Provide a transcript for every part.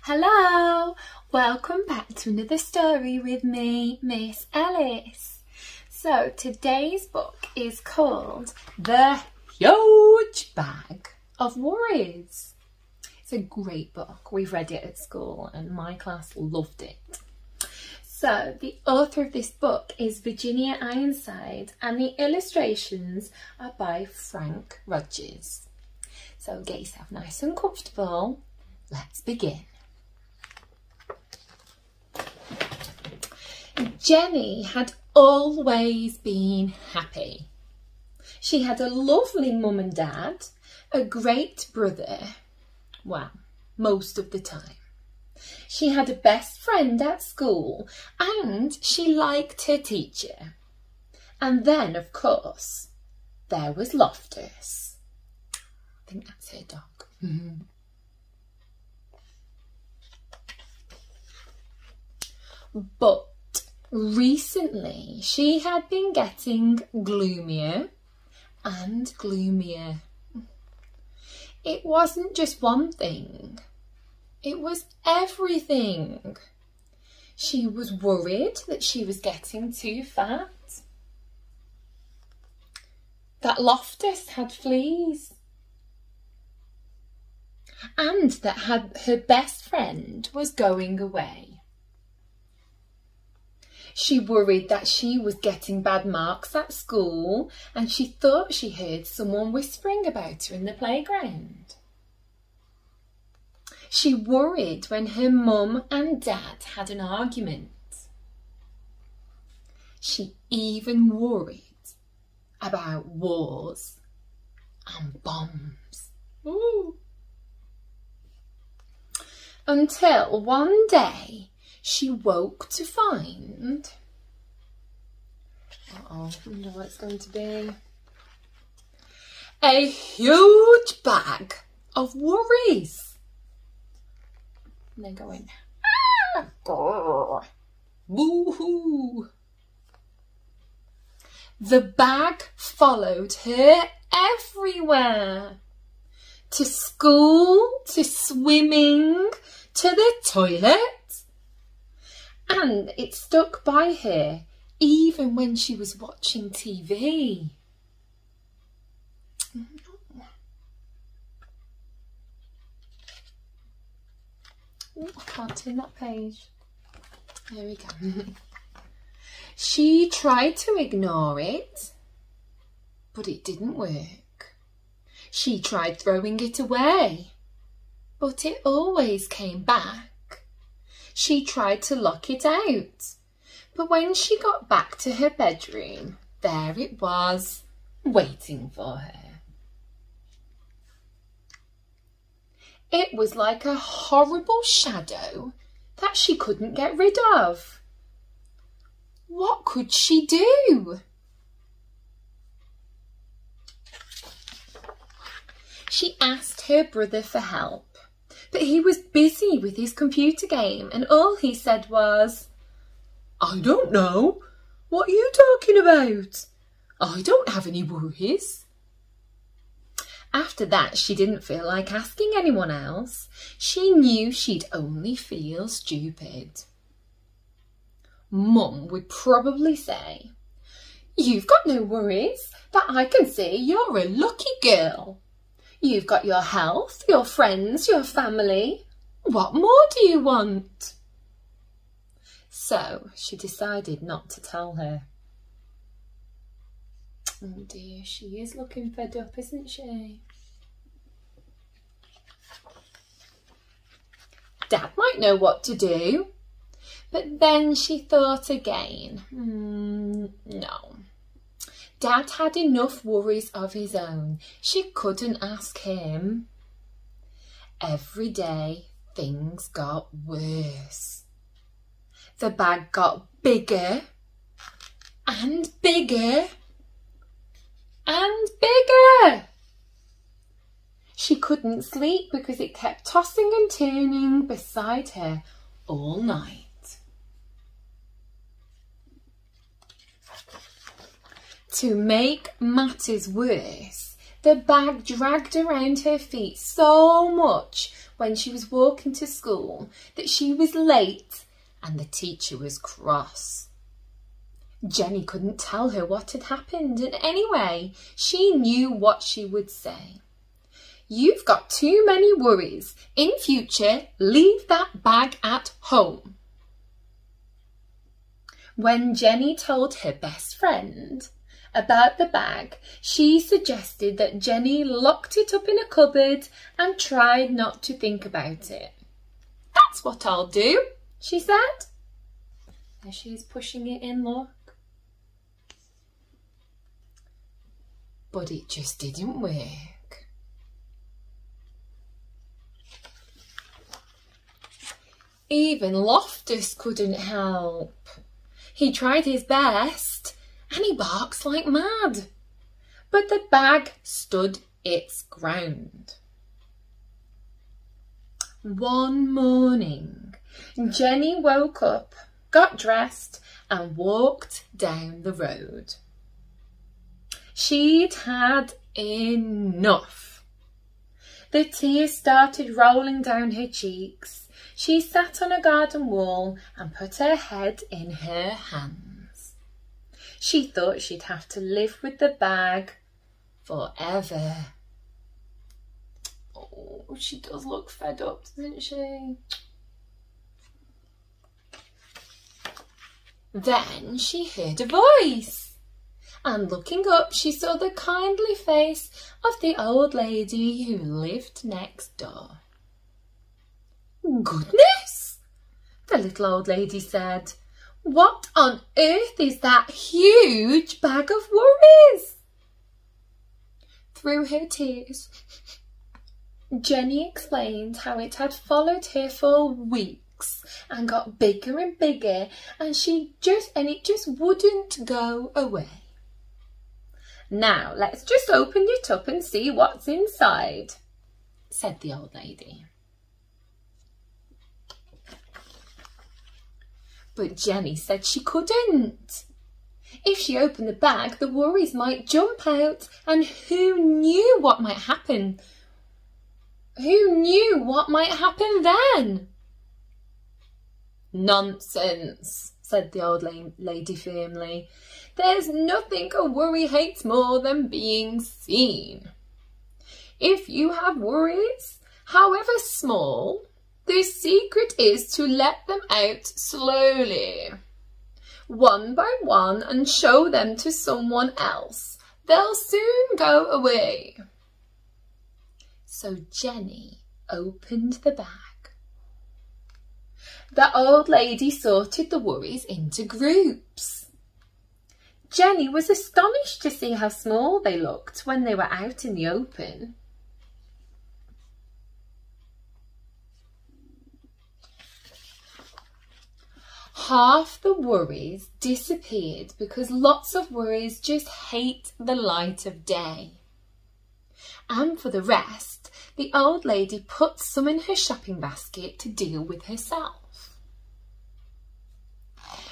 Hello, welcome back to another story with me, Miss Ellis. So today's book is called The Huge Bag of Worries. It's a great book. We've read it at school and my class loved it. So the author of this book is Virginia Ironside and the illustrations are by Frank Rogers. So get yourself nice and comfortable. Let's begin. Jenny had always been happy. She had a lovely mum and dad, a great brother, well, most of the time. She had a best friend at school and she liked her teacher. And then, of course, there was Loftus. I think that's her dog. But recently she had been getting gloomier and gloomier. It wasn't just one thing, it was everything. She was worried that she was getting too fat, that Loftus had fleas, and that her best friend was going away. She worried that she was getting bad marks at school and she thought she heard someone whispering about her in the playground. She worried when her mum and dad had an argument. She even worried about wars and bombs. Ooh. Until one day she woke to find, I wonder what it's going to be, a huge bag of worries. And they're going, boo-hoo. The bag followed her everywhere. To school, to swimming, to the toilet. And it stuck by her even when she was watching TV. Oh, I can't turn that page. There we go. She tried to ignore it, but it didn't work. She tried throwing it away, but it always came back. She tried to lock it out, but when she got back to her bedroom, there it was, waiting for her. It was like a horrible shadow that she couldn't get rid of. What could she do? She asked her brother for help. But he was busy with his computer game and all he said was, I don't know. What are you talking about? I don't have any worries. After that, she didn't feel like asking anyone else. She knew she'd only feel stupid. Mum would probably say, You've got no worries, but I can see you're a lucky girl. You've got your health, your friends, your family. What more do you want? So she decided not to tell her. Oh dear, she is looking fed up, isn't she? Dad might know what to do. But then she thought again. No. Dad had enough worries of his own. She couldn't ask him. Every day things got worse. The bag got bigger and bigger and bigger. She couldn't sleep because it kept tossing and turning beside her all night. To make matters worse, The bag dragged around her feet so much when she was walking to school that she was late and the teacher was cross. Jenny couldn't tell her what had happened, and anyway, she knew what she would say. "You've got too many worries. In future, leave that bag at home." When Jenny told her best friend about the bag, she suggested that Jenny locked it up in a cupboard and tried not to think about it. "That's what I'll do," she said. There she is pushing it in, look. But it just didn't work. Even Loftus couldn't help. He tried his best and he barks like mad. But the bag stood its ground. One morning, Jenny woke up, got dressed and walked down the road. She'd had enough. The tears started rolling down her cheeks. She sat on a garden wall and put her head in her hands. She thought she'd have to live with the bag forever. Oh, she does look fed up, doesn't she? Then she heard a voice. And looking up, she saw the kindly face of the old lady who lived next door. "Goodness," the little old lady said. "What on earth is that huge bag of worries?" Through her tears, Jenny explained how it had followed her for weeks and got bigger and bigger, and it just wouldn't go away. "Now, let's just open it up and see what's inside," said the old lady. But Jenny said she couldn't. If she opened the bag, the worries might jump out, and who knew what might happen? Who knew what might happen then? "Nonsense," said the old lady firmly. "There's nothing a worry hates more than being seen. If you have worries, however small, the secret is to let them out slowly, one by one, and show them to someone else. They'll soon go away." So Jenny opened the bag. The old lady sorted the worries into groups. Jenny was astonished to see how small they looked when they were out in the open. Half the worries disappeared because lots of worries just hate the light of day. And for the rest, the old lady put some in her shopping basket to deal with herself.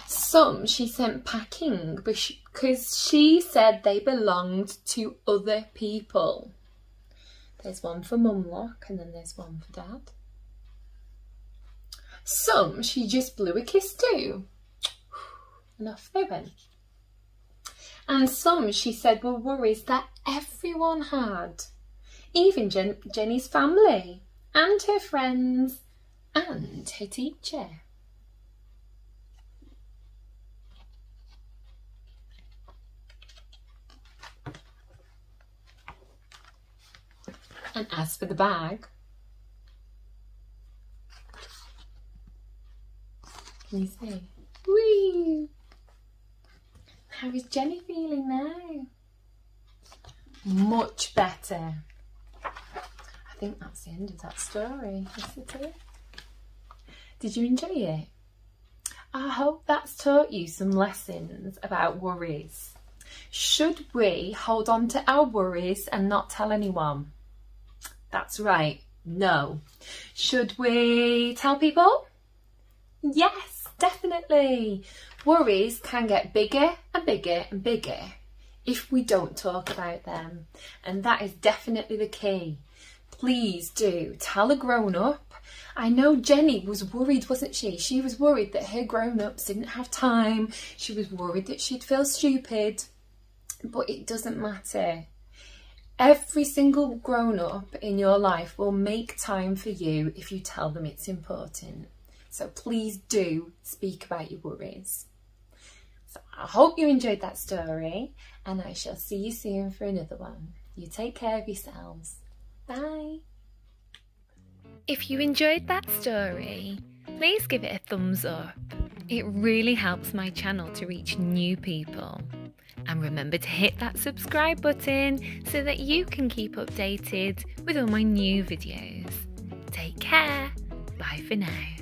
Some she sent packing because she said they belonged to other people. There's one for Mum, look, and then there's one for Dad. Some she just blew a kiss to, and off they went. And some she said were worries that everyone had, even Jenny's family and her friends and her teacher. And as for the bag, can you see? Whee! How is Jenny feeling now? Much better. I think that's the end of that story, isn't it? Did you enjoy it? I hope that's taught you some lessons about worries. Should we hold on to our worries and not tell anyone? That's right, no. Should we tell people? Yes, definitely. Worries can get bigger and bigger and bigger if we don't talk about them. And that is definitely the key. Please do tell a grown-up. I know Jenny was worried, wasn't she? She was worried that her grown-ups didn't have time. She was worried that she'd feel stupid. But it doesn't matter. Every single grown-up in your life will make time for you if you tell them it's important. So please do speak about your worries. So I hope you enjoyed that story, and I shall see you soon for another one. You take care of yourselves. Bye. If you enjoyed that story, please give it a thumbs up. It really helps my channel to reach new people. And remember to hit that subscribe button so that you can keep updated with all my new videos. Take care. Bye for now.